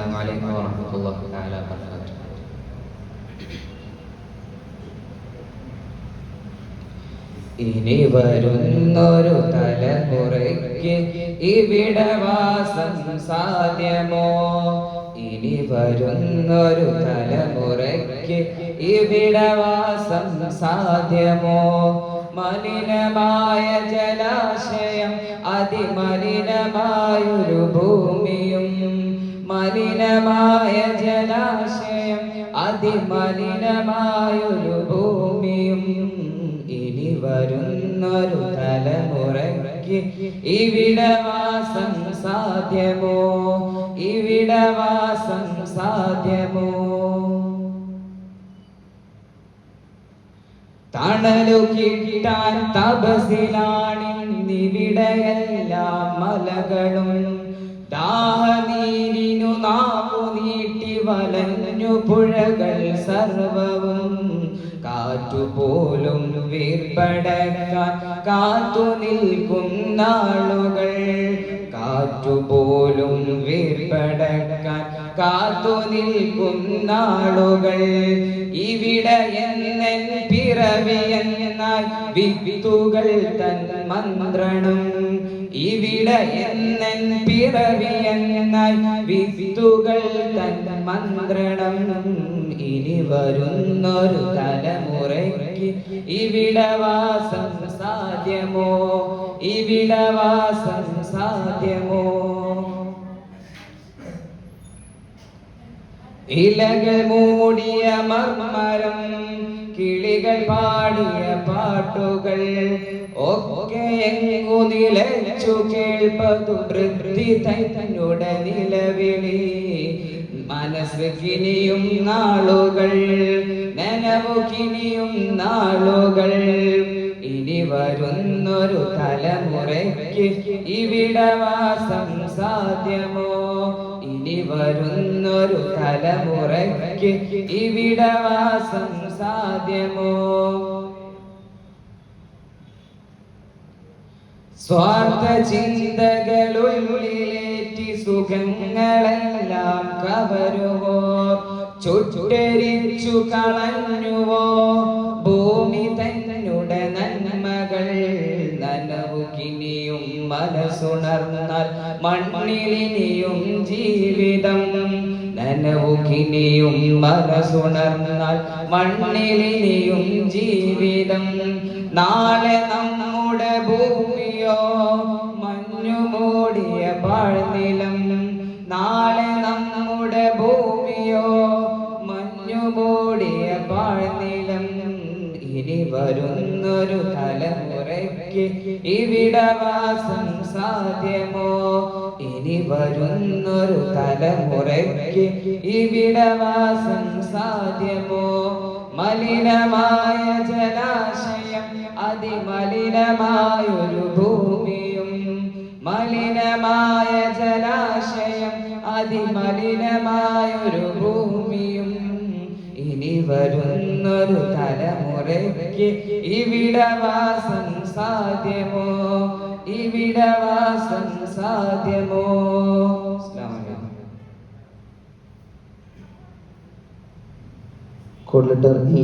അസ്സലാമു അലൈക്കും വറഹ്മത്തുള്ളാഹി തആല വബറകാതുഹു. ഇനി വരുന്നൊരു തലമുറയ്ക്ക് ഇവിടെ വാസം സാധ്യമോ? ഇനി വരുന്നൊരു തലമുറയ്ക്ക് ഇവിടെ വാസം സാധ്യമോ? മലിനമായ ജലാശയം അതിമലിനമായൊരു ഭൂമിയും, മലിനമായ ജലാശയം അതിമലിനമായൊരു ഭൂമിയും ഇനി വരുന്നൊരു തലമുറയ്ക്ക് ഇവിടെ വാസം സാധ്യമോ? ഇവിടെ വാസം സാധ്യമോ? തണലു കിട്ടാൻ തപസിലാണിന്നിവിടെയെല്ലാം മലകളും, ദാഹനീരിനു നാവു നീട്ടി വലഞ്ഞു പുഴകൾ സർവവും, കാറ്റുപോലും വീർപ്പടക്കാൻ കാത്തു നിൽക്കും നാളുകൾ, കാറ്റുപോലും വീർപ്പടക്കാൻ കാത്തു നിൽക്കും നാളുകൾ. ഇവിടെ എന്നെൻ പിറവിയെന്നായി വിത്തുകൾ തൻ മന്ത്രണം, ഇവിടെ എന്നെൻ പിറവിയെന്നായി വിത്തുകൾ തൻ മന്ത്രണം. ഇനി വരുന്നൊരു തലമുറയ്ക്ക് ഇവിടെ വാസം സാധ്യമോ? ഇവിടെ വാസം സാധ്യമോ? ഇലകൾ മൂടിയ മർമരം, കിളികൾ പാടിയ പാട്ടുകൾ ഒക്കെ എങ്ങു നിലച്ചു കേൾപ്പതു വൃത്തി തന്നുടെ നിലവിളി. മനസ്സ് കിനിയും നാളുകൾ, നനവു കിനിയും നാളുകൾ. ഇനി വരുന്നൊരു തലമുറയ്ക്ക് ഇവിടെ വാസം സാധ്യമോ? ഇനി വരുന്നൊരു തലമുറയ്ക്ക് ഇവിടെ വാസം സാധ്യമോ? സ്വാർത്ഥ ചിന്തകളുള്ളിലേറ്റി സുഖങ്ങളെല്ലാം കവരുവോ? ചുട്ടരിച്ചു കളഞ്ഞുവോ ഭൂമി തന്നുടെ നന്മകൾ? നനവു കിനിയും മനസ്സുണർന്നാൽ മണ്ണിലിനിയും ജീവിതം, നനവു കിനിയും മനസ്സുണർന്നാൽ മണ്ണിലിനിയും ജീവിതം. നാളെ നമ്മുടെ ഭൂമിയോ മഞ്ഞു മൂടിയ പാഴ്നിലം, നാളെ നമ്മുടെ ഭൂമിയോ മഞ്ഞു മൂടിയ പാഴ്നിലം. ഇനി വരുന്നൊരു തലമുറയ്ക്ക് ഇവിടെ വാസം സാധ്യമോ? ഇനി വരുന്നൊരു തലമുറയ്ക്ക് ഇവിടെ വാസം സാധ്യമോ? മലിനമായ ജലാശയം അതിമലിനമായൊരു ഭൂമിയും, മലിനമായ ജലാശയം അതിമലിനമായൊരു ഭൂമിയും ഇനി വരുന്നൊരു തലമുറയ്ക്ക് ഇവിടെ വാസം സാധ്യമോ? ഇവിടെ വാസം സാധ്യമോ? Code letter E.